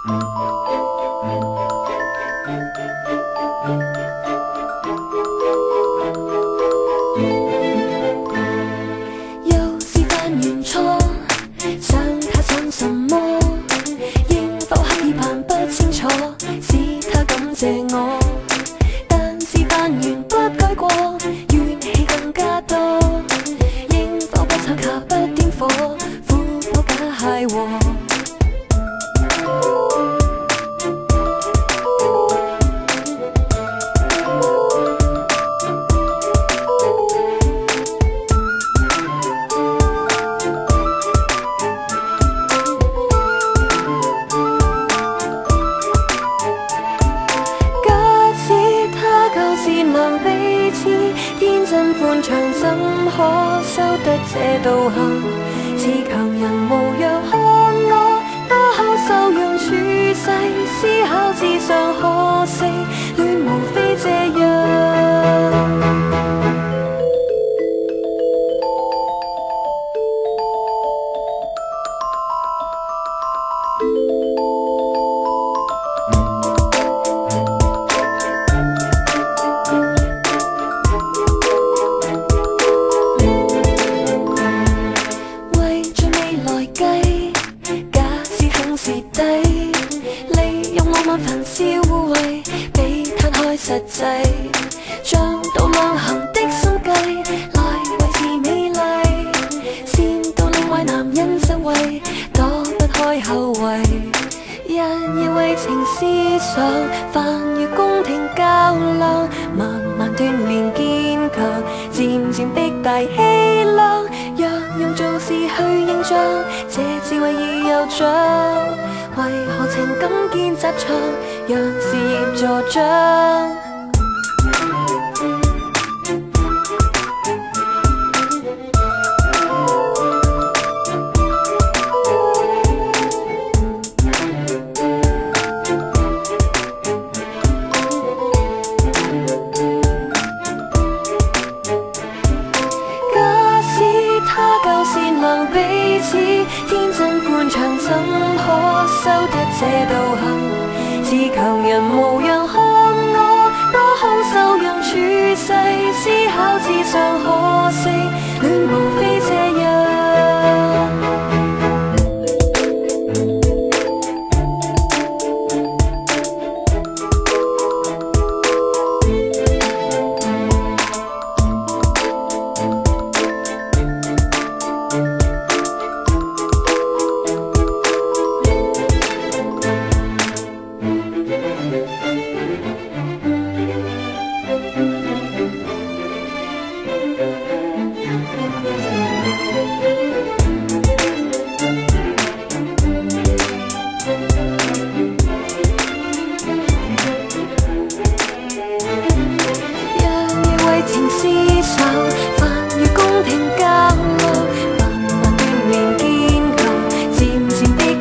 又是犯完錯，想他想什麼，應否刻意扮不清楚，使他感謝我。但是犯完不改過，怨氣更加多，應否不吵架不點火，苦苦假諧和。天真寬敞怎可收得這道行？自強人無恙看我，多口受用處世，思考至上可惜，戀無非這樣。利用浪漫焚燒污穢，比攤開實際，將到兩行的心計來維持美麗，先到令壞男人受惠，躲不開後遺。日夜為情思想，凡如宮廷較量，慢慢鍛鍊堅強，漸漸逼大氣量，若用做事去認賬，這智慧已有獎。為何情感見雜場，讓事業助長？假使他夠善良彼此，天真寬敞怎可收得這道行？自強人無恙看我，多好受用處世，思考至上可惜，戀無非這樣。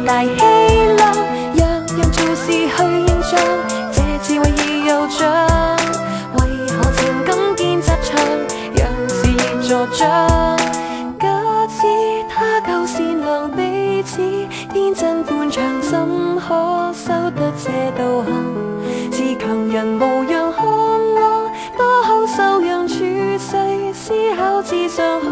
大氣量，若讓做事去認賬，這智慧已有獎。為何情感見雜場，讓事業助長？假使他夠善良彼此，天真寬敞怎可收得這道行？自強人無恙看我，多口受讓處世，思考至上可